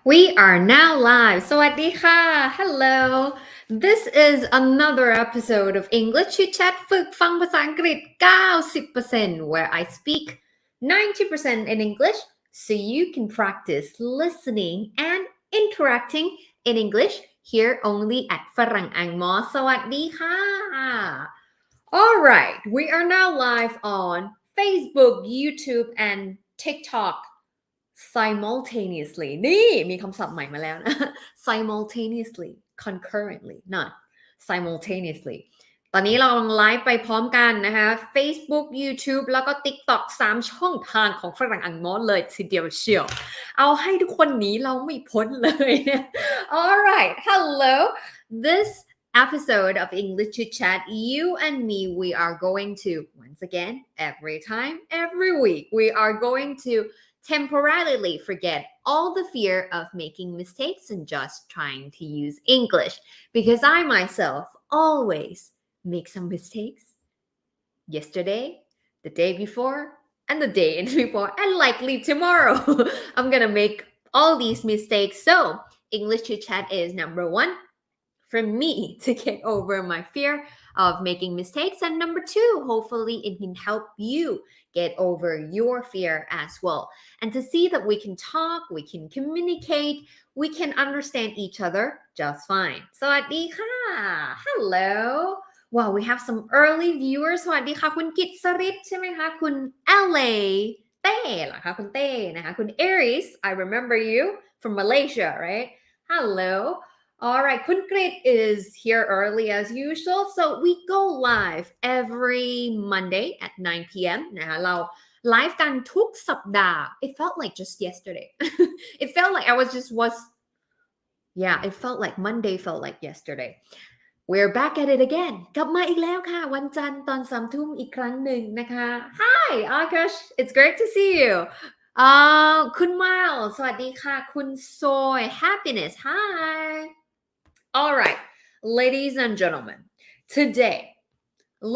We are now live. สวัสดีค่ะ Hello. This is another episode of English Chitchat ฝึกฟังภาษาอังกฤษ 90% where I speak 90% in English so you can practice listening and interacting in English here only at ฝรั่ง angmor สวัสดีค่ะ Alright, we are now live on Facebook, YouTube and TikTok simultaneously นี่มีคำศัพท์ใหม่มาแล้วนะ simultaneously concurrently not simultaneously ตอนนี้เรากำลังไลฟ์ไปพร้อมกันนะคะ Facebook YouTube แล้วก็ TikTok 3 ช่องทางของฝรั่งอังมอเลยทีเดียวเชียวเอาให้ทุกคนหนีเราไม่พ้นเลยนะ Alright hello this episode of English Chit Chat you and me we are going to once again every time every week we are going to temporarily forget all the fear of making mistakes and just trying to use English because I myself always make some mistakes yesterday, the day before, and the day before, and likely tomorrow. I'm gonna make all these mistakes. So English Chit Chat is number one for me to get over my fear of making mistakes, and number two, hopefully it can help you get over your fear as well, and to see that we can talk, we can communicate, we can understand each other just fine. สวัสดีค่ะ Hello. Wow, we have some early viewers สวัสดีค่ะคุณกิตสริศใช่ไหมคะคุณ LA เต้เหรอคะคุณเต้นะคะคุณ Aries I remember you from Malaysia right hello Alright, Kun Grit is here early as usual. So we go live every Monday at 9 p.m. นะคะเราไลฟ์กันทุกสัปดาห์ It felt like just yesterday. It felt like I was yeah, it felt like Monday felt like yesterday. We're back at it again. กลับมาอีกแล้วค่ะวันจันทร์ตอน3 ทุ่มอีกครั้งหนึ่งนะคะ Hi, Akash. It's great to see you. คุณไมล์สวัสดีค่ะคุณ Soy Happiness. Hi. All right, ladies and gentlemen, today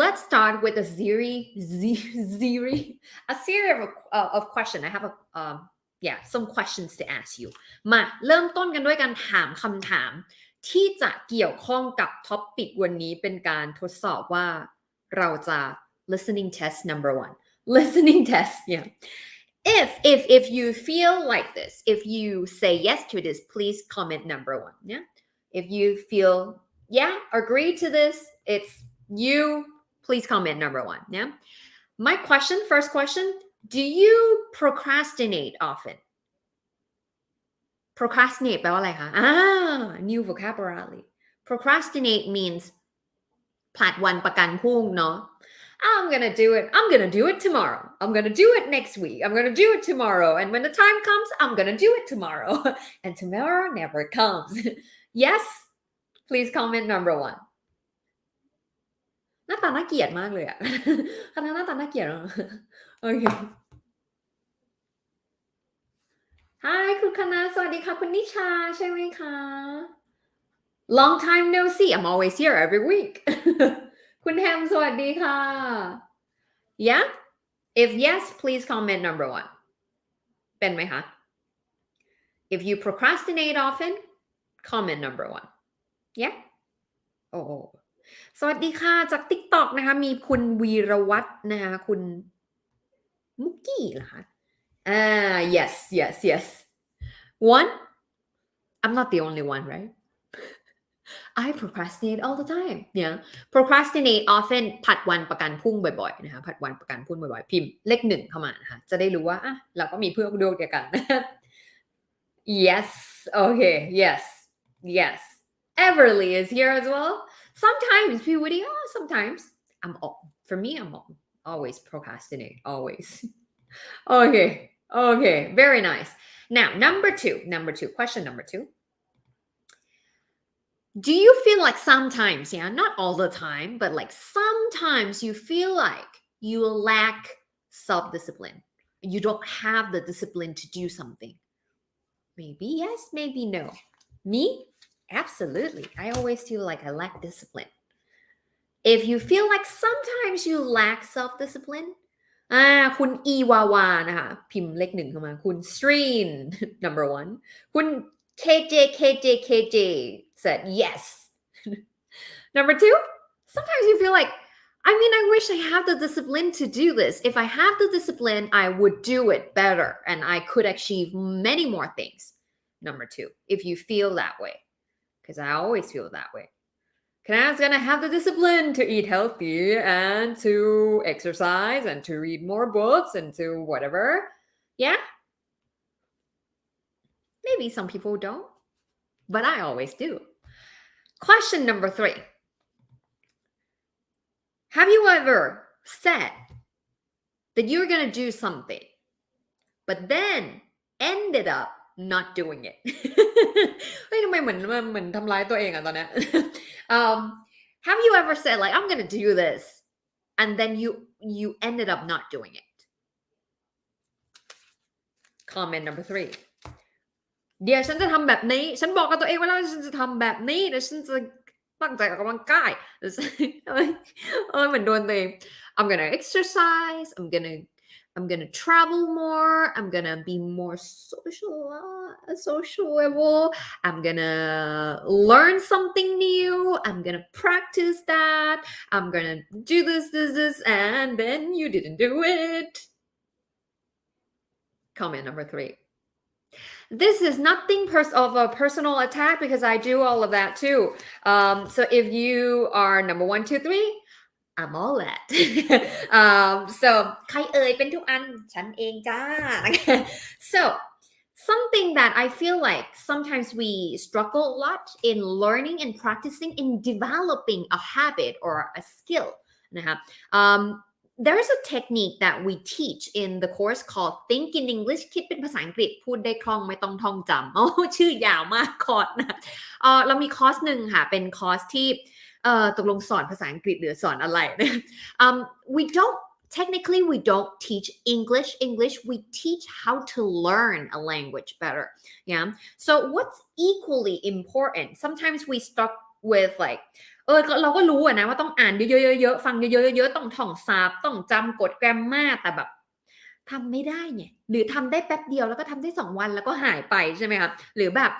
let's start with a series of questions. I have some questions to ask you. มาเริ่มต้นกันด้วยการถามคำถามที่จะเกี่ยวข้องกับท็อปปิกวันนี้เป็นการทดสอบว่าเราจะ listening test number 1 listening test yeah if you feel like this if you say yes to this please comment number 1 yeah if you feel yeah agree to this it's you please comment number 1 yeah my first question do you procrastinate often procrastinate แปลว่าอะไรคะnew vocabulary procrastinate means ผลัดวันประกันพรุ่งเนาะI'm gonna do it tomorrow I'm gonna do it next week I'm gonna do it tomorrow and when the time comes I'm gonna do it tomorrow and tomorrow never comes yes please comment number 1หน้าตาน่าเกลียดมากเลยอะคณะหน้าตาน่าเกลียดโอเค Hi คุณคณะสวัสดีค่ะคุณนิชาใช่ไหมคะ Long time no see I'm always here every week คุณแฮมสวัสดีค่ะ Yeah if yes please comment number 1เป็นไหมคะ If you procrastinate often comment number 1 Yeah oh สวัสดีค่ะจาก TikTok นะคะมีคุณวีรวัฒน์นะคะคุณมุกกี้เหรอคะyes one I'm not the only one right I procrastinate all the time yeah procrastinate often ผัดวันประกันพรุ่งบ่อยๆนะคะผัดวันประกันพรุ่งบ่อยๆพิมพ์เลข1เข้ามานะคะจะได้รู้ว่าเราก็มีเพื่อนดวงเดียวกัน yes okay yes Everly is here as well sometimes Pewity sometimes I'm always procrastinate always okay very nice now number two question number 2 do you feel like sometimes yeah not all the time but like sometimes you feel like you lack self-discipline you don't have the discipline to do something maybe yes maybe no me absolutely I always feel like I lack discipline if you feel like sometimes you lack self-discipline คุณอีวาวานะคะพิมพ์เลขหนึ่งเข้ามาคุณ Stream number one คุณ KJ said yes number two sometimes you feel like I wish I have the discipline to do this. If I have the discipline, I would do it better and I could achieve many more things. Number two, if you feel that way, because I always feel that way. Can I gonna have the discipline to eat healthy and to exercise and to read more books and to whatever? Yeah. Maybe some people don't, but I always do. Question number three. Have you ever said that you're going to do something, but then ended up not doing it? เฮ้ยทำไมเหมือนทำร้ายตัวเองอะตอนเนี้ย Have you ever said like I'm going to do this and then you ended up not doing it? Comment number three. เดี๋ยวฉันจะทำแบบนี้ฉันบอกกับตัวเองไว้แล้วฉันจะทำแบบนี้เดี๋ยวฉันจะตั้งใจออกกำลังกายเหมือนโดนตัวเอง I'm gonna exercise I'm gonna travel more I'm gonna be more sociable I'm gonna learn something new I'm gonna practice that I'm gonna do this and then you didn't do it. Comment number three. This is nothing of a personal attack because I do all of that too. So if you are number 1, 2, 3, I'm all that. So ใครเอ่ยเป็นทุกอันฉันเองจ้า So something that I feel like sometimes we struggle a lot in learning and practicing in developing a habit or a skill นะคะthere is a technique that we teach in the course called Think in English คิดเป็นภาษาอังกฤษพูดได้คล่องไม่ต้องท่องจำชื่อยาวมากคอร์สนะเรามีคอร์สหนึ่งค่ะเป็นคอร์สที่ตกลงสอนภาษาอังกฤษหรือสอนอะไรนะTechnically, we don't teach English. We teach how to learn a language better. Yeah. So what's equally important? Sometimes we stuck with likeเราก็รู้นะว่าต้องอ่านเยอะๆฟังเยอะๆต้องท่องศัพท์ต้องจำกฎแกรมมาแต่แบบทำไม่ได้ไงหรือทำได้แป๊บเดียวแล้วก็ทำได้2 วันแล้วก็หายไปใช่ไหมคะหรือแบบ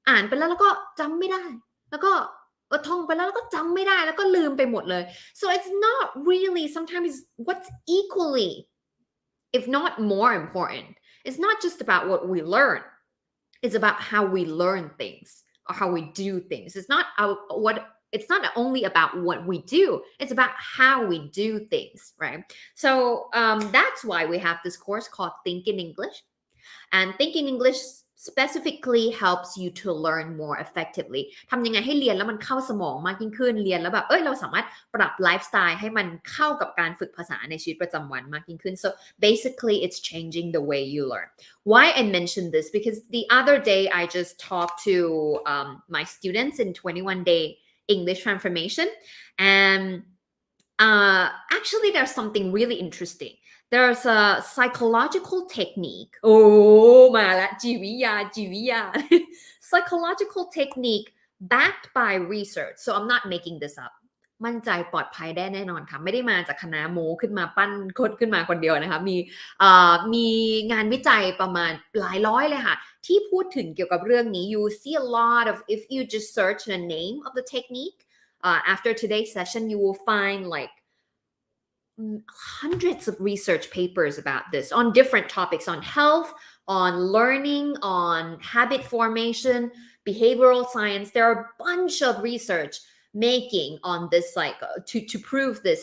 อ่านไปแล้วก็จำไม่ได้แล้วก็ท่องไปแล้วก็จำไม่ได้แล้วก็ลืมไปหมดเลย so it's not really sometimes what's equally if not more important it's not just about what we learn it's about how we learn things or how we do things it's not only about what we do it's about how we do things right so that's why we have this course called Think in English and Think in English specifically helps you to learn more effectively ทำยังไงให้เรียนแล้วมันเข้าสมองมากยิ่งขึ้นเรียนแล้วแบบเราสามารถปรับไลฟ์สไตล์ให้มันเข้ากับการฝึกภาษาในชีวิตประจำวันมากยิ่งขึ้น so basically it's changing the way you learn why I mentioned this because the other day I just talked to my students in 21-day English transformation and actually there's something really interesting there's a psychological technique มาละจิตวิทยา psychological technique backed by research so I'm not making this up มั่นใจปลอดภัยได้แน่นอนค่ะไม่ได้มาจากคณะโมขึ้นมาปั้นขึ้นมาคนเดียวนะคะมีงานวิจัยประมาณหลายร้อยเลยค่ะที่พูดถึงเกี่ยวกับเรื่องนี้ you see a lot of if you just search the name of the technique after today's session you will find like hundreds of research papers about this on different topics on health on learning on habit formation behavioral science there are a bunch of research making on this like to prove this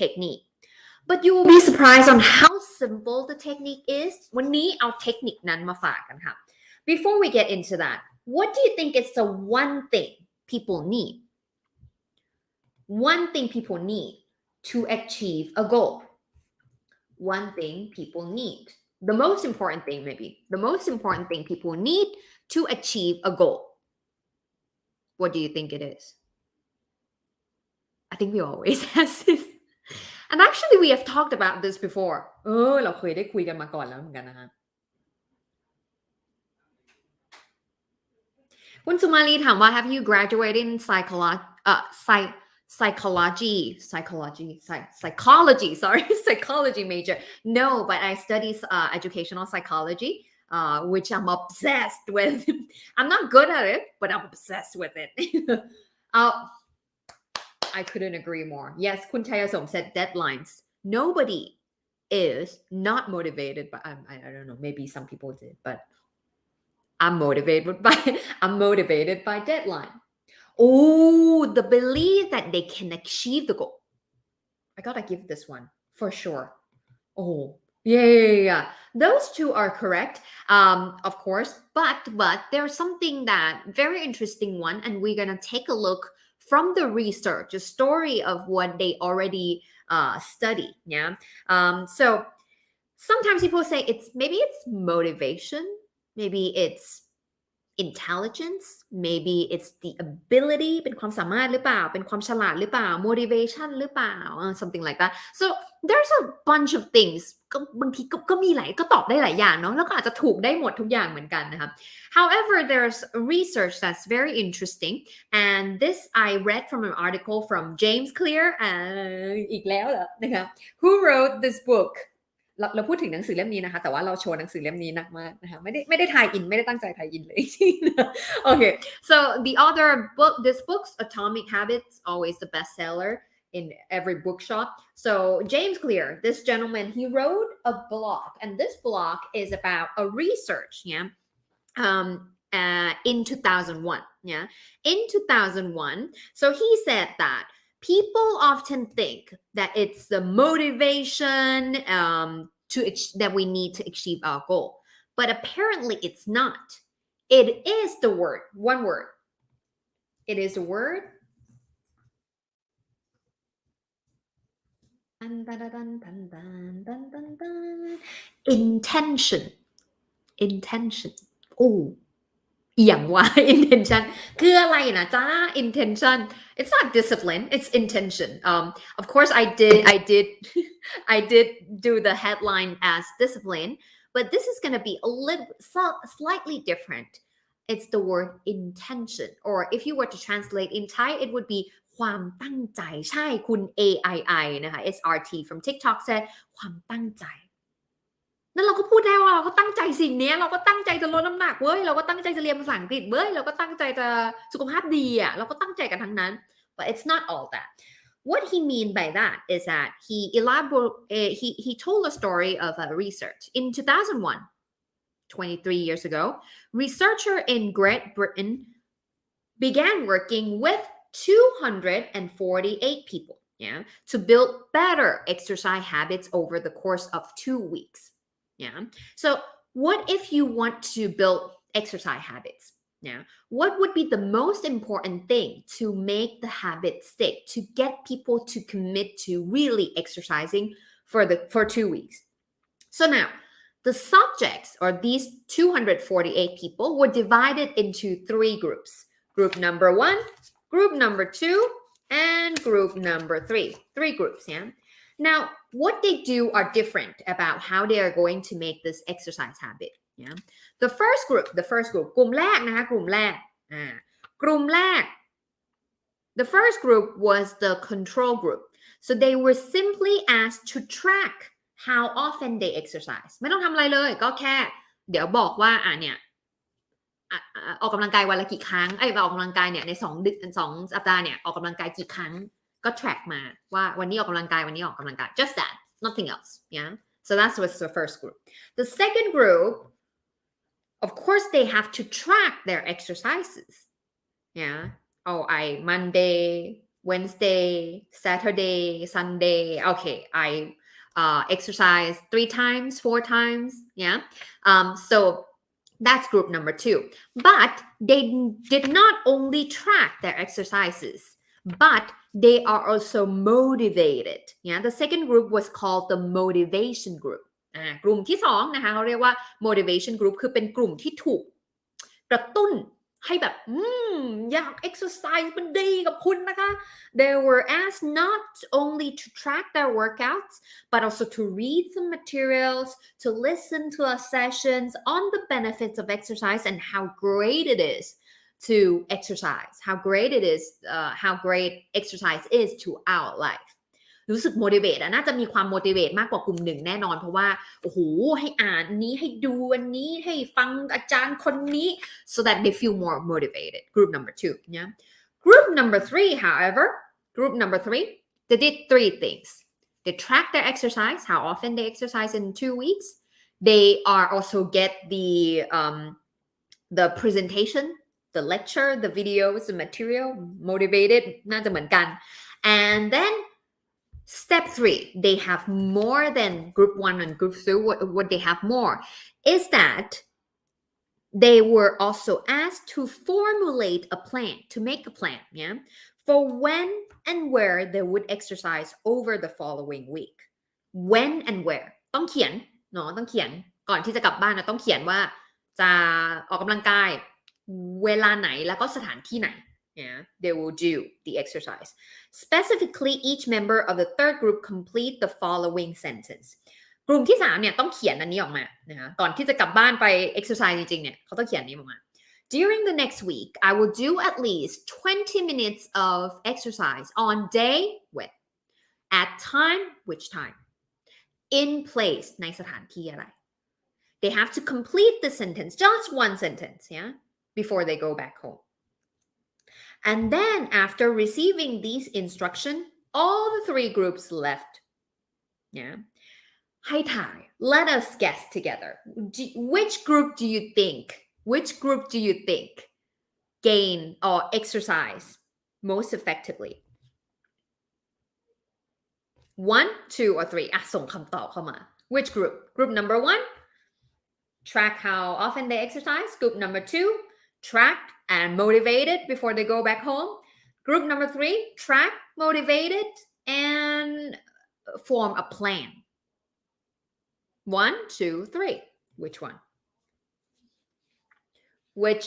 technique but you will be surprised on how simple the technique is วันนี้เอาเทคนิคนั้นมาฝากกันค่ะ before we get into that what do you think is the one thing people need to achieve a goal one thing people need the most important thing people need to achieve a goal what do you think it is I think we always ask this and actually we have talked about this before เราเคยได้คุยกันมาก่อนแล้วเหมือนกันนะคะคุณสุมาลีถามว่า have you graduated in psychology sorry psychology major. No, but I study educational psychology, which I'm obsessed with. I'm not good at it, but I'm obsessed with it. I couldn't agree more. Yes, Kun Chayasom said deadlines. Nobody is not motivated, but I don't know, maybe some people did, but I'm motivated by deadline. Oh, the belief that they can achieve the goal. I gotta give this one for sure. Oh, yeah. Those two are correct, of course. But there's something that very interesting one, and we're gonna take a look from the research, a story of what they already study. Yeah. So sometimes people say maybe it's motivation, maybe it's intelligence, maybe it's the ability เป็นความสามารถหรือเปล่าเป็นความฉลาดหรือเปล่า motivation หรือเปล่า something like that. So there's a bunch of things ก็บางทีก็มีหลายก็ตอบได้หลายอย่างเนาะแล้วก็อาจจะถูกได้หมดทุกอย่างเหมือนกันนะคะ However, there's research that's very interesting, and this I read from an article from James Clear อีกแล้วเหรอนะคะ who wrote this bookเราพูดถึงหนังสือเล่มนี้นะคะแต่ว่าเราโชว์หนังสือเล่มนี้หนักมากนะคะไม่ได้ทายอินไม่ได้ตั้งใจทายอินเลย Okay, so the other book, this book's Atomic Habits, always the bestseller in every bookshop. So James Clear, this gentleman, he wrote a blog, and this blog is about a research, yeah, in 2001, yeah, in 2001. So he said that people often think that it's the motivation that we need to achieve our goal, but apparently it's not. It is the word, one word. It is the word. Intention. Intention. Oh. อย่างว่า intention คืออะไรนะจ๊ะ intention it's not discipline it's intention of course I did do the headline as discipline but this is going to be a little slightly different. It's the word intention, or if you were to translate in Thai it would be ความตั้งใจใช่คุณ AII นะคะ SRT from TikTok said ความตั้งใจนั่นเราก็พูดได้ว่าเราก็ตั้งใจสิ่งนี้เราก็ตั้งใจจะลดน้ำหนักเว้ยเราก็ตั้งใจจะเรียนภาษาอังกฤษเว้ยเราก็ตั้งใจจะสุขภาพดีอ่ะเราก็ตั้งใจกันทั้งนั้น but it's not all that. What he mean by that is that he told a story of a research in 2001, 23 years ago. Researcher in Great Britain began working with 248 people, yeah, to build better exercise habits over the course of 2 weeks. Yeah. So what if you want to build exercise habits? Yeah. What would be the most important thing to make the habit stick, to get people to commit to really exercising for 2 weeks? So now the subjects, or these 248 people, were divided into 3 groups. Group number 1, group number 2, and group number 3. 3 groups, yeah. Now, what they do are different about how they are going to make this exercise habit. Yeah. The first group กลุ่มแรกนะคะกลุ่มแรก the first group was the control group. So they were simply asked to track how often they exercise. ไม่ต้องทำอะไรเลยก็แค่เดี๋ยวบอกว่าเนี่ยออกกำลังกายวันละกี่ครั้งออกกำลังกายเนี่ยใน2 สัปดาห์เนี่ยออกกำลังกายกี่ครั้งก็ track มาว่าวันนี้ออกกำลังกายวันนี้ออกกำลังกาย just that nothing else. Yeah. So that's what's the first group. The second group, of course they have to track their exercises. Yeah. Oh, Monday, Wednesday, Saturday, Sunday. Okay, I exercise 3 times, 4 times. Yeah. So that's group number 2. But they did not only track their exercises, but they are also motivated. Yeah. The second group was called the motivation group. กลุ่มที่2นะคะเขาเรียกว่า motivation group คือเป็นกลุ่มที่ถูกกระตุ้นให้แบบอยาก exercise มันดีกับคุณนะคะ They were asked not only to track their workouts but also to read some materials, to listen to our sessions on the benefits of exercise and how great it is to exercise how great it is how great exercise is to our life รู้สึก motivate น่าจะมีความ motivate มากกว่ากลุ่มหนึ่งแน่นอนเพราะว่าโอ้โหให้อ่านนี้ให้ดูอันนี้ให้ฟังอาจารย์คนนี้ so that they feel more motivated group number 2 yeah group number 3 however group number 3 they did 3 things they track their exercise how often they exercise in 2 weeks they are also get the presentation the lecture the videos the material motivated น่าจะเหมือนกัน and then step 3 they have more than group 1 and group 2 what they have more is that they were also asked to formulate a plan to make a plan yeah for when and where they would exercise over the following week when and where ต้องเขียนเนาะต้องเขียนก่อนที่จะกลับบ้านนะต้องเขียนว่าจะออกกำลังกายเวลาไหนแล้วก็สถานที่ไหน yeah they will do the exercise specifically each member of the third group complete the following sentence กลุ่มที่3เนี่ยต้องเขียนอันนี้ออกมานะคะก่อนที่จะกลับบ้านไป exercise จริงๆเนี่ยเขาต้องเขียนนี้ออกมา during the next week I will do at least 20 minutes of exercise on day when at time which time in place ในสถานที่อะไรThey have to complete the sentence, just one sentence, yeah, before they go back home. And then after receiving these instructions, all the 3 groups left. Yeah. Hai Thai, let us guess together. Which group do you think gain or exercise most effectively? 1, 2, or 3? ส่งคำตอบเข้ามา. Which group? Group number 1?Track how often they exercise. Group number 2, track and motivated before they go back home. Group number 3, track, motivated, and form a plan. 1, 2, 3. Which one? Which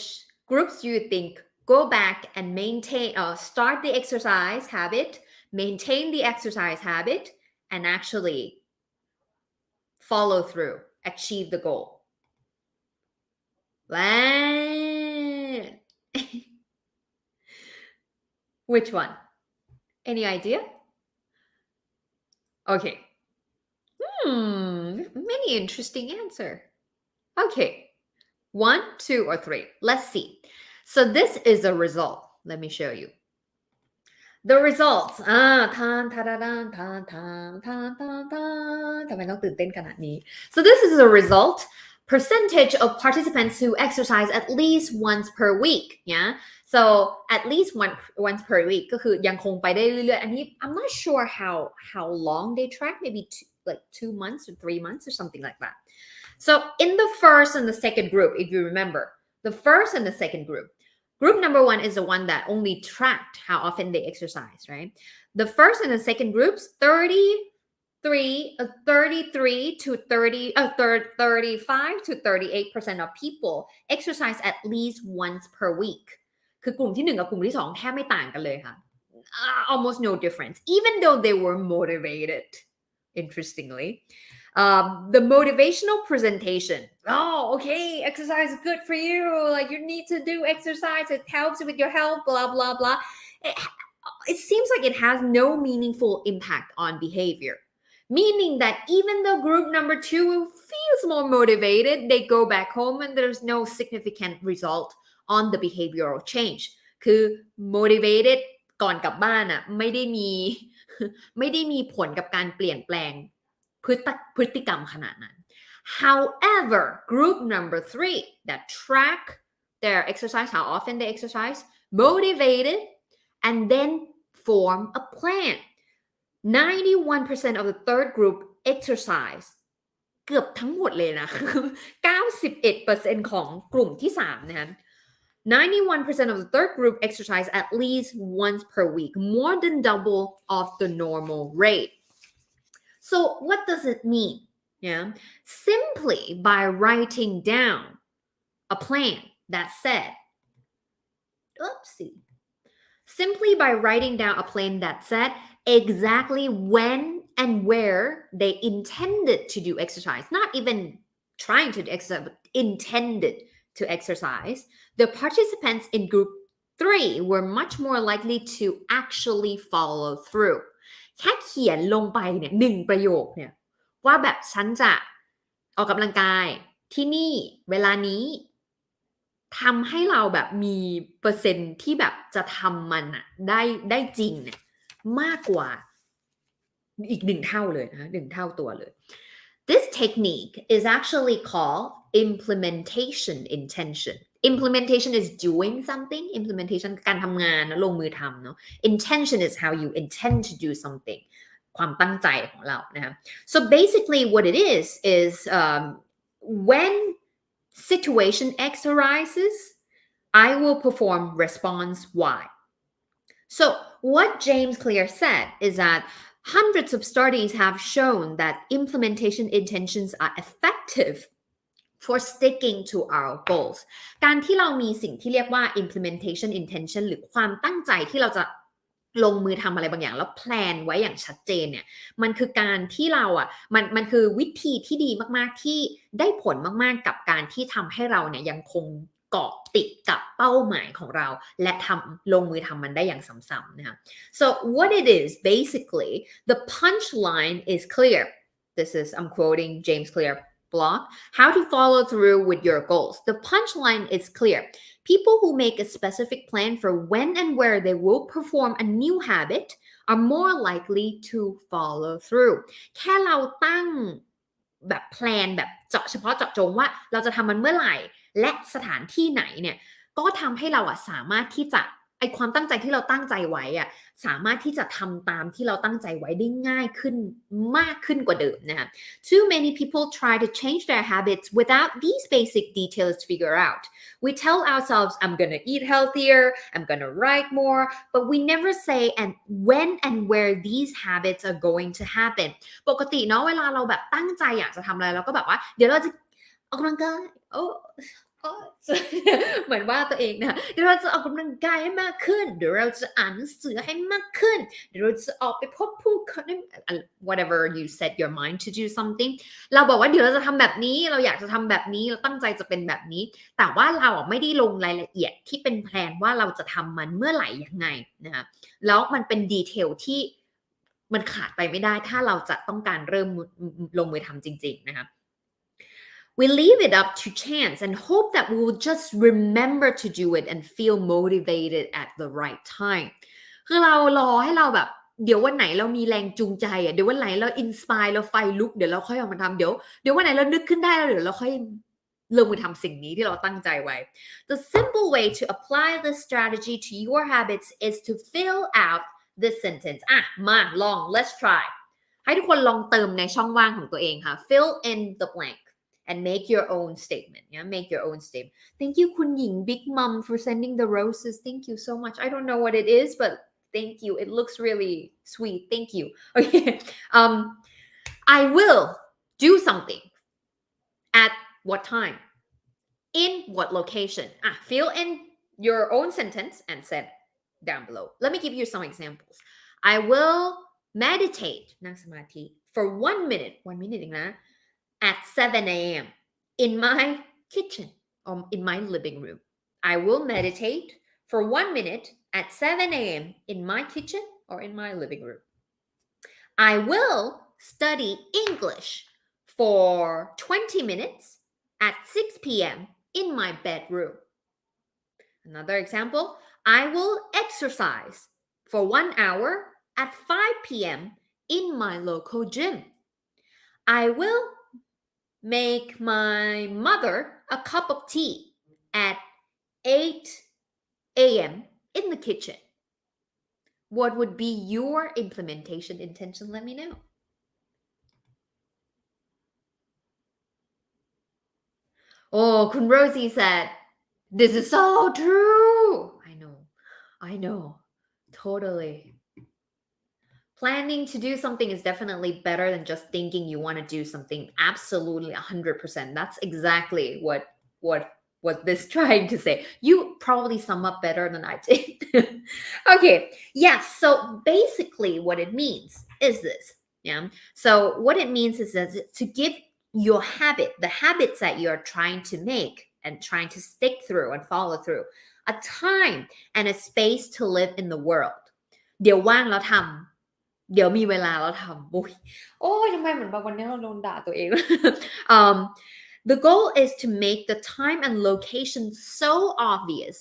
groups do you think go back and maintain or start the exercise habit, maintain the exercise habit, and actually follow through, achieve the goal?What? Which one? Any idea? Okay. Many interesting answer. Okay. 1, 2, or 3. Let's see. So this is a result. Let me show you. The results. ทานทำไมต้องตื่นเต้นขนาดนี้ So this is a result.Percentage of participants who exercise at least once per week yeah so at least once per week ก็คือยังคงไปได้เรื่อยๆอันนี้ I'm not sure how long they track maybe 2 months or 3 months or something like that so in the first and the second group if you remember the first and the second group number 1 is the one that only tracked how often they exercise right the first and the second groups 35 to 38% of people exercise at least once per week คือกลุ่มที่1กับกลุ่มที่2แทบไม่ต่างกันเลยค่ะ almost no difference even though they were motivated interestingly the motivational presentation okay exercise is good for you like you need to do exercise it helps with your health blah blah blah it seems like it has no meaningful impact on behavior,meaning that even though group number 2 feels more motivated, they go back home and there's no significant result on the behavioral change. คือ motivated ก่อนกลับบ้านอ่ะไม่ได้มีผลกับการเปลี่ยนแปลงพฤติกรรมขนาดนั้น However, group number 3 that track their exercise, how often they exercise, motivated, and then form a plan.91% of the third group exercise เกือบทั้งหมดเลยนะ 91% ของกลุ่มที่3นะคะ 91% of the third group exercise at least once per week more than double of the normal rate so what does it mean yeah simply by writing down a plan that said simply by writing down a plan that said exactly when and where they intended to do exercise not even trying to do exercise but intended to exercise, the participants in group 3 were much more likely to actually follow through แค่เขียนลงไปเนี่ย1ประโยคเนี่ยว่าแบบฉันจะออกกำลังกายที่นี่เวลานี้ทำให้เราแบบมีเปอร์เซ็นต์ที่แบบจะทำมันอะได้จริงเนี่ยมากกว่าอีก1เท่าเลยนะ1เท่าตัวเลย This technique is actually called implementation intention. Implementation is doing something. Implementation การทำงานนะลงมือทำเนาะ Intention is how you intend to do something. ความตั้งใจของเรานะคะ So basically what it is when situation X arises, I will perform response Y. So what James Clear said is that hundreds of studies have shown that implementation intentions are effective for sticking to our goals การที่เรามีสิ่งที่เรียกว่า implementation intention หรือความตั้งใจที่เราจะลงมือทำอะไรบางอย่างแล้วแพลนไว้อย่างชัดเจนเนี่ยมันคือการที่เรามันคือวิธีที่ดีมากๆที่ได้ผลมากๆกับการที่ทำให้เราเนี่ยยังคงเกาะติดกับเป้าหมายของเราและลงมือทำมันได้อย่างซ้ำๆนะคะ So what it is basically the punchline is clear. This is I'm quoting James Clear blog. How to follow through with your goals. The punchline is clear. People who make a specific plan for when and where they will perform a new habit are more likely to follow through. แค่เราตั้งแบบแพลนแบบเฉพาะเจาะจงว่าเราจะทำมันเมื่อไหร่และสถานที่ไหนเนี่ยก็ทำให้เราสามารถที่จะความตั้งใจที่เราตั้งใจไว้สามารถที่จะทำตามที่เราตั้งใจไว้ได้ง่ายขึ้นมากขึ้นกว่าเดิมนะคะ Too many people try to change their habits without these basic details to figure out. We tell ourselves, I'm gonna eat healthier, I'm gonna write more, but we never say and when and where these habits are going to happen. ปกติเนาะเวลาเราแบบตั้งใจอยากจะทำอะไรเราก็แบบว่าเดี๋ยวเราจะออกกำลังกายเหมือนว่าตัวเองนะเดี๋ยวเราจะออกกำลังกายให้มากขึ้นเดี๋ยวเราจะอ่านหนังสือให้มากขึ้นเดี๋ยวเราจะออกไปพบผู้คน whatever you set your mind to do something เราบอกว่าเดี๋ยวเราจะทำแบบนี้เราอยากจะทำแบบนี้เราตั้งใจจะเป็นแบบนี้แต่ว่าเราไม่ได้ลงรายละเอียดที่เป็นแพลนว่าเราจะทำมันเมื่อไหร่ยังไงนะคะแล้วมันเป็นดีเทลที่มันขาดไปไม่ได้ถ้าเราจะต้องการเริ่มลงมือทำจริงๆนะคะ We leave it up to chance and hope that we will just remember to do it and feel motivated at the right time คือเรารอให้เราแบบเดี๋ยววันไหนเรามีแรงจูงใจเดี๋ยววันไหนเราอินสไปร์เราไฟลุกเดี๋ยวเราค่อยออกมาทำเดี๋ยววันไหนเรานึกขึ้นได้แล้วเดี๋ยวเราค่อยลงมือทำสิ่งนี้ที่เราตั้งใจไว้ The simple way to apply this strategy to your habits is to fill out this sentence มาลอง let's try ให้ทุกคนลองเติมในช่องว่างของตัวเองค่ะ fill in the blank and make your own statement. Yeah, make your own statement. Thank you, Kun Ying, Big Mom, for sending the roses. Thank you so much. I don't know what it is, but thank you. It looks really sweet. Thank you. Okay. I will do something. At what time? In what location? Fill in your own sentence and send down below. Let me give you some examples. I will meditate. นั่งสมาธิ for 1 minute. 1 minute เองนะ at 7 a.m. in my kitchen or in my living room. I will meditate for 1 minute at 7 a.m. in my kitchen or in my living room. I will study English for 20 minutes at 6 p.m. in my bedroom. Another example, I will exercise for 1 hour at 5 p.m. in my local gym. I will make my mother a cup of tea at 8 a.m. in the kitchen. What would be your implementation intention? Let me know. Oh, Kun Rosie said, this is so true. I know. Totally. Planning to do something is definitely better than just thinking you want to do something. Absolutely 100%. That's exactly what this trying to say. You probably sum up better than I did. Okay. Yeah. So basically what it means is this. Yeah. So what it means is that to give your habit, the habits that you're trying to make and trying to stick through and follow through a time and a space to live in the world เดี๋ยวว่างแล้วทำเดี๋ยวมีเวลาแล้วทำโอ้ยทำไมเหมือนแบบวันนี้เราโดนด่าตัวเอง The goal is to make the time and location so obvious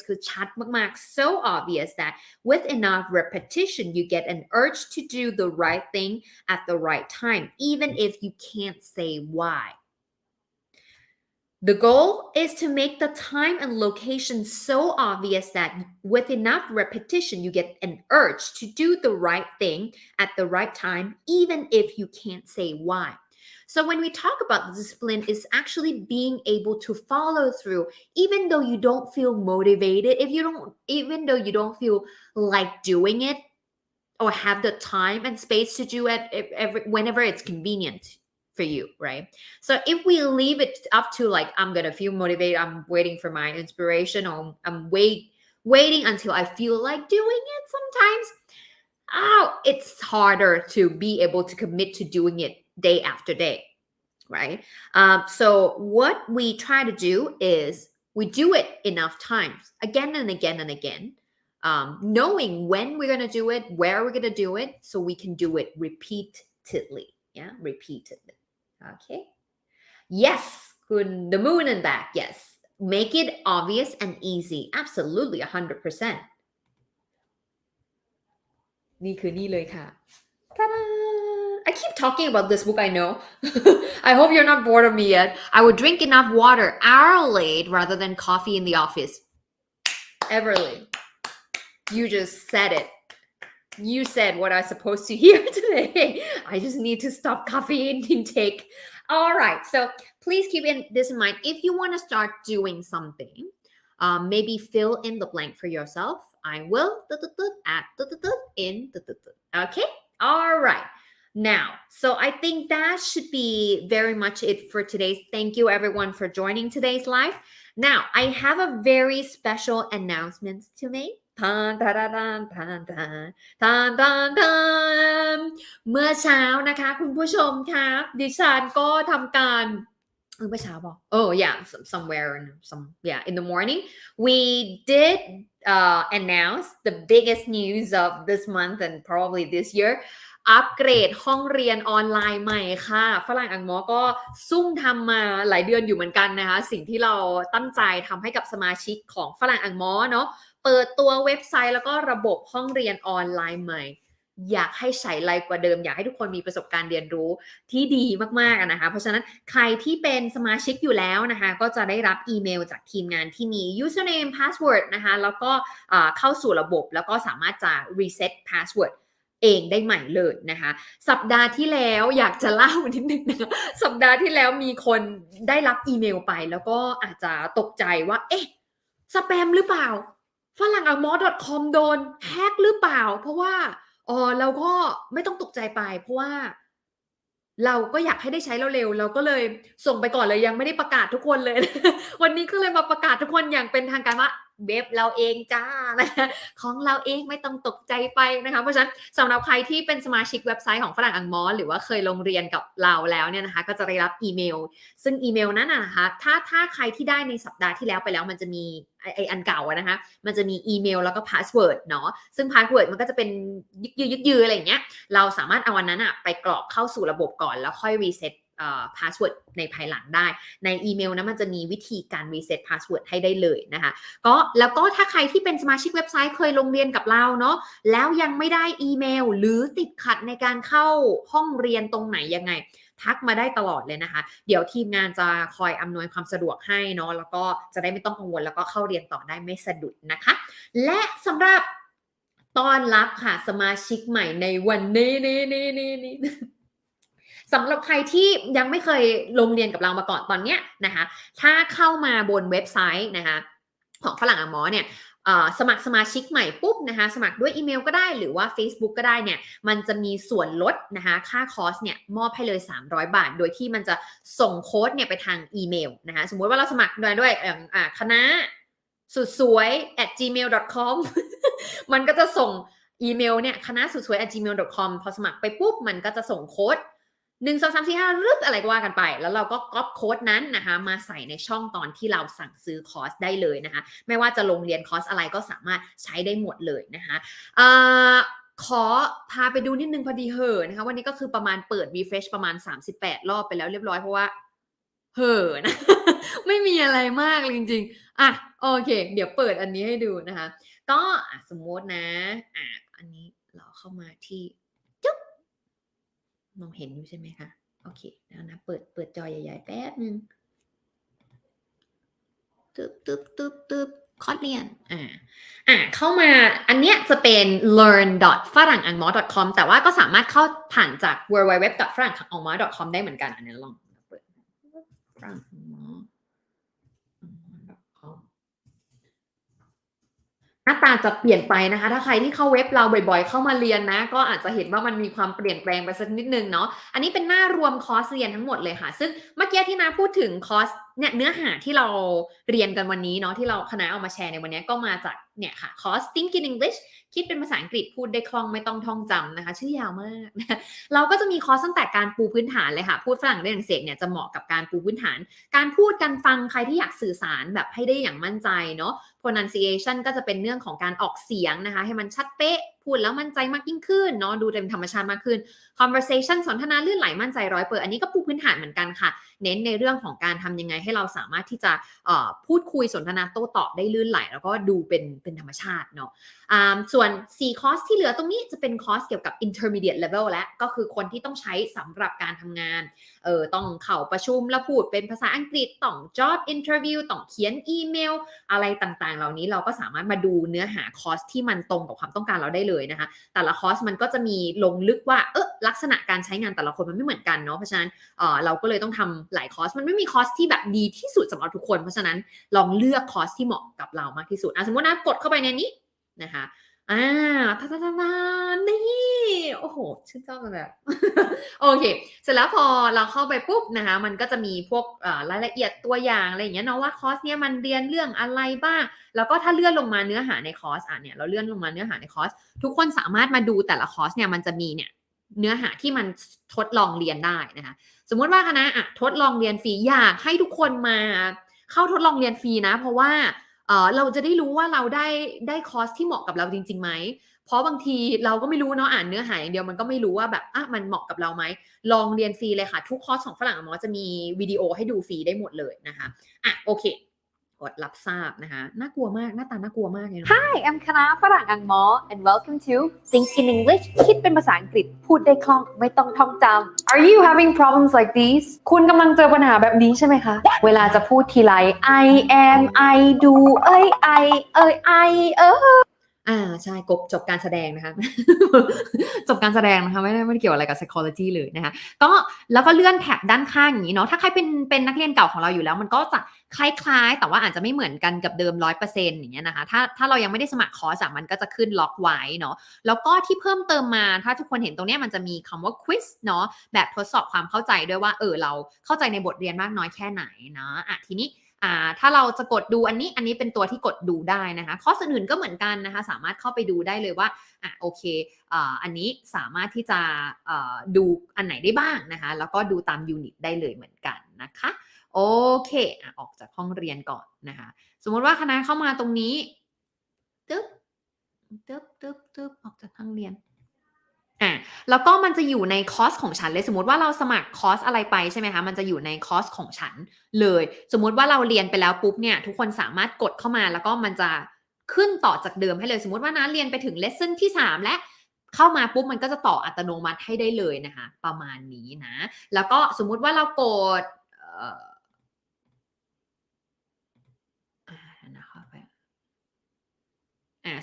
คือชัดมากๆ so obvious that with enough repetition you get an urge to do the right thing at the right time even if you can't say why The goal is to make the time and location so obvious that with enough repetition you get an urge to do the right thing at the right time even if you can't say why So when we talk about discipline, it's actually being able to follow through, even though you don't feel motivated, even though you don't feel like doing it, or have the time and space to do it whenever it's convenient for you, right? So if we leave it up to like I'm gonna feel motivated, I'm waiting for my inspiration, or I'm waiting until I feel like doing it. Sometimes, it's harder to be able to commit to doing it day after day, right? So what we try to do is we do it enough times, again and again and again, knowing when we're going to do it, where we're going to do it, so we can do it repeatedly. Yeah, repeatedly. Okay. Yes, the moon and back. Yes. Make it obvious and easy. Absolutely, 100%. นี่คือนี่เลยค่ะ Ta-da! I keep talking about this book, I know. I hope you're not bored of me yet. I would drink enough water hourly rather than coffee in the office. Everly. You just said it. You said what I'm supposed to hear today. I just need to stop caffeine intake. All right. So please keep this in mind. If you want to start doing something, maybe fill in the blank for yourself. I will add in. Okay. All right. Now, so I think that should be very much it for today's. Thank you everyone for joining today's live. Now, I have a very special announcement to make. เมื่อเช้านะคะคุณผู้ชมครับดิฉันก็ทำการเมื่อเช้าบอก somewhere in the morning we did announce the biggest news of this month and probably this year อัปเกรดห้องเรียนออนไลน์ใหม่ค่ะฝรั่งอังมอก็ซุ่มทำมาหลายเดือนอยู่เหมือนกันนะคะสิ่งที่เราตั้งใจทำให้กับสมาชิกของฝรั่งอังมอเนาะเปิดตัวเว็บไซต์แล้วก็ระบบห้องเรียนออนไลน์ใหม่อยากให้ใช้ไลกว่าเดิมอยากให้ทุกคนมีประสบการณ์เรียนรู้ที่ดีมากๆนะคะเพราะฉะนั้นใครที่เป็นสมาชิกอยู่แล้วนะคะก็จะได้รับอีเมลจากทีมงานที่มี username password นะคะแล้วก็เข้าสู่ระบบแล้วก็สามารถจะ reset passwordเองได้ใหม่เลยนะคะสัปดาห์ที่แล้วอยากจะเล่านิดนึงนะสัปดาห์ที่แล้วมีคนได้รับอีเมลไปแล้วก็อาจจะตกใจว่าสแปมหรือเปล่าฝรั่งangmor.com โดนแฮกหรือเปล่าเพราะว่าเราก็ไม่ต้องตกใจไปเพราะว่าเราก็อยากให้ได้ใช้เร็วๆเราก็เลยส่งไปก่อนเลยยังไม่ได้ประกาศทุกคนเลย วันนี้ก็เลยมาประกาศทุกคนอย่างเป็นทางการว่าเว็บเราเองจ้านะคะของเราเองไม่ต้องตกใจไปนะคะเพราะฉะนั้นสำหรับใครที่เป็นสมาชิกเว็บไซต์ของฝรั่งอังมอหรือว่าเคยลงเรียนกับเราแล้วเนี่ยนะคะก็จะได้รับอีเมลซึ่งอีเมลนั้นนะคะถ้าใครที่ได้ในสัปดาห์ที่แล้วไปแล้วมันจะมีอันเก่านะคะมันจะมีอีเมลแล้วก็พาสเวิร์ดเนาะซึ่งพาสเวิร์ดมันก็จะเป็นยึกอะไรอย่างเงี้ยเราสามารถเอาอันนั้นไปกรอกเข้าสู่ระบบก่อนแล้วค่อยรีเซ็ตpassword ในภายหลังได้ในอีเมลนะมันจะมีวิธีการ reset password ให้ได้เลยนะคะแล้วก็ถ้าใครที่เป็นสมาชิกเว็บไซต์เคยลงเรียนกับเราเนาะแล้วยังไม่ได้อีเมลหรือติดขัดในการเข้าห้องเรียนตรงไหนยังไงทักมาได้ตลอดเลยนะคะเดี๋ยวทีมงานจะคอยอำนวยความสะดวกให้เนาะแล้วก็จะได้ไม่ต้องกังวลแล้วก็เข้าเรียนต่อได้ไม่สะดุดนะคะและสำหรับต้อนรับค่ะสมาชิกใหม่ในวันนี้สำหรับใครที่ยังไม่เคยลงเรียนกับเรามาก่อนตอนเนี้ยนะคะถ้าเข้ามาบนเว็บไซต์นะคะของฝรั่งอังมอเนี่ยสมัครสมาชิกใหม่ปุ๊บนะคะสมัครด้วยอีเมลก็ได้หรือว่า Facebook ก็ได้เนี่ยมันจะมีส่วนลดนะคะค่าคอร์สเนี่ยมอบให้เลย300 บาทโดยที่มันจะส่งโค้ดเนี่ยไปทางอีเมลนะคะสมมุติว่าเราสมัครด้วยคณะสุดสวย @gmail.com มันก็จะส่งอีเมลเนี่ยคณะสุดสวย @gmail.com พอสมัครไปปุ๊บมันก็จะส่งโค้ด 1 2 3 4 5รึบอะไรก็ว่ากันไปแล้วเราก็ก๊อปโค้ดนั้นนะคะมาใส่ในช่องตอนที่เราสั่งซื้อคอร์สได้เลยนะคะไม่ว่าจะลงเรียนคอร์สอะไรก็สามารถใช้ได้หมดเลยนะคะขอพาไปดูนิดนึงพอดีนะคะวันนี้ก็คือประมาณเปิด refresh ประมาณ38รอบไปแล้วเรียบร้อยเพราะว่านะ ไม่มีอะไรมากเลยจริงๆโอเคเดี๋ยวเปิดอันนี้ให้ดูนะคะก็สมมตินะอันนี้เราเข้ามาที่มองเห็นอยู่ใช่ไหมคะโอเคแล้วนะเปิดจอใหญ่ๆแป๊บนึงตึ๊บคอร์สเรียนเข้ามาอันเนี้ยจะเป็น learn.farangangmor.com แต่ว่าก็สามารถเข้าผ่านจาก www.farangangmor.com ได้เหมือนกันอันนี้ลองเปิด farangangmor.com หน้าตาจะเปลี่ยนไปนะคะถ้าใครที่เข้าเว็บเราบ่อยๆเข้ามาเรียนนะก็อาจจะเห็นว่ามันมีความเปลี่ยนแปลงไปสักนิดนึงเนาะอันนี้เป็นหน้ารวมคอร์สเรียนทั้งหมดเลยค่ะซึ่งเมื่อกี้ที่นาพูดถึงคอร์สเนี่ยเนื้อหาที่เราเรียนกันวันนี้เนาะที่เราคณะเอามาแชร์ในวันนี้ก็มาจากเนี่ยค่ะคอร์ส Think in English คิดเป็นภาษาอังกฤษพูดได้คล่องไม่ต้องท่องจำนะคะชื่อยาวมากนะเราก็จะมีคอร์สตั้งแต่การปูพื้นฐานเลยค่ะพูดฝรั่งได้อย่างเสกเนี่ยจะเหมาะกับการปูพื้นฐานการพูดการฟังใครที่อยากสื่อสารแบบให้ได้อย่างมั่นใจเนาะ pronunciation ก็จะเป็นเรื่องของการออกเสียงนะคะให้มันชัดเป๊ะพูดแล้วมั่นใจมากยิ่งขึ้นเนาะดูเป็นธรรมชาติมากขึ้น conversation สนทนาลื่นไหลมั่นใจ100%อันนี้ก็ปูพื้นฐานเหมือนกันค่ะเน้นในเรื่องของการทำยังไงให้เราสามารถที่จะพูดคุยสนทนาโต้ตอบได้ลื่นไหลแล้วก็ดูเป็นธรรมชาติเนาะส่วน4คอร์สที่เหลือตรงนี้จะเป็นคอร์สเกี่ยวกับ intermediate level และก็คือคนที่ต้องใช้สำหรับการทำงานต้องเข้าประชุมแล้วพูดเป็นภาษาอังกฤษต้อง job interview ต้องเขียนอีเมลอะไรต่างๆเหล่านี้เราก็สามารถมาดูเนื้อหาคอร์สที่มันตรงกับความต้องการเราได้เลยนะคะแต่ละคอร์สมันก็จะมีลงลึกว่าลักษณะการใช้งานแต่ละคนมันไม่เหมือนกันเนาะเพราะฉะนั้นเราก็เลยต้องทำหลายคอร์สมันไม่มีคอร์สที่แบบดีที่สุดสำหรับทุกคนเพราะฉะนั้นลองเลือกคอร์สที่เหมาะกับเรามากที่สุดสมมตินะกดเข้าไปในนี้นะคะนี่โอ้โหชื่นชอบแบบ โอเคเสร็จแล้วพอเราเข้าไปปุ๊บนะคะมันก็จะมีพวกรายละเอียดตัวอย่างอะไรอย่างเงี้ยเนาะว่าคอร์สเนี้ยมันเรียนเรื่องอะไรบ้างแล้วก็ถ้าเลื่อนลงมาเนื้อหาในคอร์สเนี่ยเราเลื่อนลงมาเนื้อหาในคอร์สทุกคนสามารถมาดูแต่ละคอร์สเนี่ยมันจะมีเนี่ยเนื้อหาที่มันทดลองเรียนได้นะคะสมมติว่าคณะทดลองเรียนฟรีอยากให้ทุกคนมาเข้าทดลองเรียนฟรีนะเพราะว่าเราจะได้รู้ว่าเราได้คอร์สที่เหมาะกับเราจริงๆไหมเพราะบางทีเราก็ไม่รู้เนาะอ่านเนื้อหาอย่างเดียวมันก็ไม่รู้ว่าแบบมันเหมาะกับเราไหมลองเรียนฟรีเลยค่ะทุกคอร์สของฝรั่งหมอจะมีวิดีโอให้ดูฟรีได้หมดเลยนะคะโอเคกดรับทราบนะคะน่ากลัวมากหน้าตาน่ากลัวมากเลย Hi I'm คณะฝรั่งอังมอ and welcome to Think in English คิดเป็นภาษาอังกฤษพูดได้คล่องไม่ต้องท่องจำ Are you having problems like these คุณกำลังเจอปัญหาแบบนี้ใช่ไหมคะเวลาจะพูดทีไร I am I doใช่จบการแสดงนะคะ จบการแสดงนะคะไม่ได้เกี่ยวอะไรกับ psychology เลยนะคะก็แล้วก็เลื่อนแท็บด้านข้างอย่างนี้เนาะถ้าใครเป็นนักเรียนเก่าของเราอยู่แล้วมันก็จะคล้ายๆแต่ว่าอาจจะไม่เหมือนกันกับเดิม 100% อย่างเงี้ยนะคะถ้าเรายังไม่ได้สมัครคอร์สมันก็จะขึ้นล็อกไว้เนาะแล้วก็ที่เพิ่มเติมมาถ้าทุกคนเห็นตรงนี้มันจะมีคำว่า quiz เนาะแบบทดสอบความเข้าใจด้วยว่าเราเข้าใจในบทเรียนมากน้อยแค่ไหนเนาะทีนี้ถ้าเราจะกดดูอันนี้เป็นตัวที่กดดูได้นะคะคอร์สอื่นๆก็เหมือนกันนะคะสามารถเข้าไปดูได้เลยว่าโอเคอันนี้สามารถที่จะดูอันไหนได้บ้างนะคะแล้วก็ดูตามยูนิตได้เลยเหมือนกันนะคะโอเคออกจากห้องเรียนก่อนนะคะสมมติว่าคณะเข้ามาตรงนี้ตึ๊บออกจากห้องเรียนแล้วก็มันจะอยู่ในคอร์สของฉันเลยสมมติว่าเราสมัครคอร์สอะไรไปใช่ไหมคะมันจะอยู่ในคอร์สของฉันเลยสมมุติว่าเราเรียนไปแล้วปุ๊บเนี่ยทุกคนสามารถกดเข้ามาแล้วก็มันจะขึ้นต่อจากเดิมให้เลยสมมติว่านะเรียนไปถึงเลสเซ่นที่3และเข้ามาปุ๊บมันก็จะต่ออัตโนมัติให้ได้เลยนะคะประมาณนี้นะแล้วก็สมมุติว่าเรากด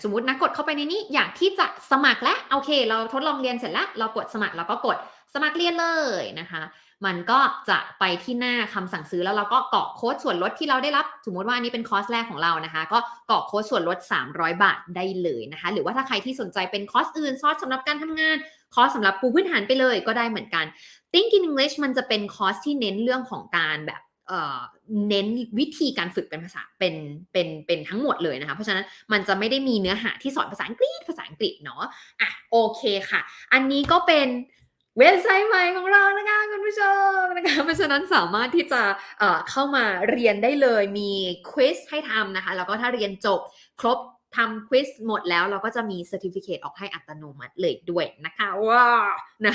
สมมุตินะกดเข้าไปในนี้อยากที่จะสมัครแล้วโอเคเราทดลองเรียนเสร็จแล้วเรากดสมัครแล้วก็กดสมัครเรียนเลยนะคะมันก็จะไปที่หน้าคำสั่งซื้อแล้วเราก็กรอกโค้ดส่วนลดที่เราได้รับสมมติว่าอันนี้เป็นคอร์สแรกของเรานะคะก็กรอกโค้ดส่วนลด300 บาทได้เลยนะคะหรือว่าถ้าใครที่สนใจเป็นคอร์สอื่นคอร์สสำหรับการทำงานคอร์สสำหรับปูพื้นฐานไปเลยก็ได้เหมือนกัน Think in English มันจะเป็นคอร์สที่เน้นเรื่องของการแบบเน้นวิธีการฝึกเป็นภาษาเป็นทั้งหมดเลยนะคะเพราะฉะนั้นมันจะไม่ได้มีเนื้อหาที่สอนภาษาอังกฤษเนาะโอเคค่ะอันนี้ก็เป็น เว็บไซต์ใหม่ของเรานะคะคุณผู้ชมนะคะเพราะฉะนั้นสามารถที่จะเข้ามาเรียนได้เลยมีควิสให้ทำนะคะแล้วก็ถ้าเรียนจบครบทำควิสหมดแล้วเราก็จะมี certificate ออกให้อัตโนมัติเลยด้วยนะคะว้าวนะ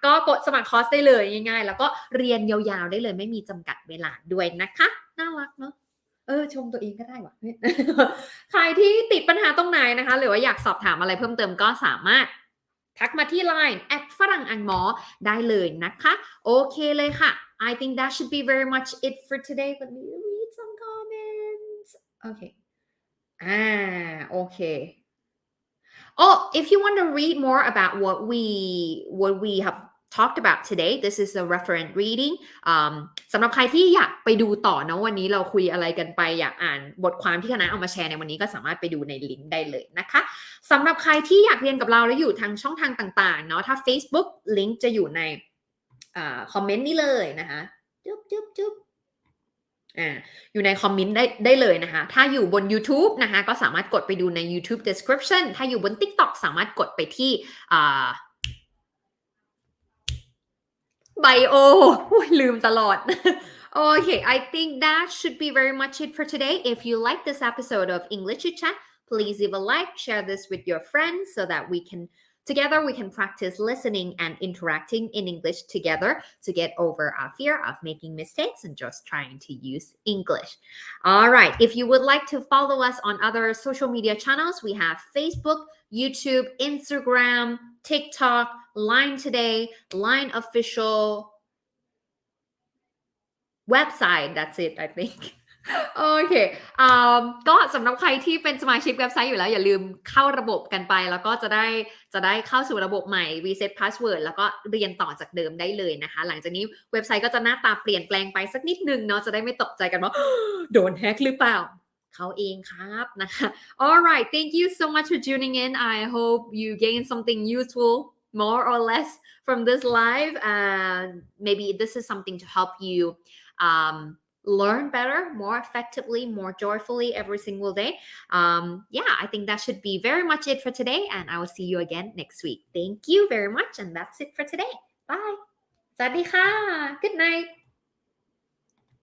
ก็กดสมัครคอร์สได้เลยง่ายๆแล้วก็เรียนยาวๆได้เลยไม่มีจำกัดเวลาด้วยนะคะน่ารักเนาะชมตัวเองก็ได้ว่ะ ใครที่ติดปัญหาตรงไหนนะคะหรือว่าอยากสอบถามอะไรเพิ่มเติมก็สามารถทักมาที่ Line @farangangmor ได้เลยนะคะโอเคเลยค่ะ I think that should be very much it for today. Let me read some comments. Okay. Okay. Oh, if you want to read more about what we have talked about today, this is a reference reading. สำหรับใครที่อยากไปดูต่อนะวันนี้เราคุยอะไรกันไปอยากอ่านบทความที่คณะเอามาแชร์ในวันนี้ก็สามารถไปดูในลิงก์ได้เลยนะคะสำหรับใครที่อยากเรียนกับเราแล้วอยู่ทางช่องทางต่างๆเนาะถ้า Facebook ลิงก์จะอยู่ในคอมเมนต์นี้เลยนะคะจุ๊บอยู่ในคอมเมนต์ได้เลยนะคะถ้าอยู่บน YouTube นะคะก็สามารถกดไปดูใน YouTube description ถ้าอยู่บน TikTok สามารถกดไปที่ไบโอลืมตลอด Okay, I think that should be very much it for today. If you like this episode of English Chitchat, please leave a like, share this with your friends so that together we can practice listening and interacting in English together to get over our fear of making mistakes and just trying to use English. All right, if you would like to follow us on other social media channels, we have Facebook, YouTube, Instagram, TikTok, Line Today, Line Official website. That's it, I think. โอเคก็สำหรับใครที่เป็นสมาชิกเว็บไซต์อยู่แล้วอย่าลืมเข้าระบบกันไปแล้วก็จะได้เข้าสู่ระบบใหม่ reset password แล้วก็เรียนต่อจากเดิมได้เลยนะคะหลังจากนี้เว็บไซต์ก็จะหน้าตาเปลี่ยนแปลงไปสักนิดนึงเนาะจะได้ไม่ตกใจกันว่า โดนแฮกหรือเปล่าเขาเองครับนะคะ Alright, thank you so much for tuning in. I hope you gain something useful more or less from this live and maybe this is something to help you learn better, more effectively, more joyfully every single day. Yeah, I think that should be very much it for today, and I will see you again next week. Thank you very much, and that's it for today. Bye. สวัสดีค่ะ Good night.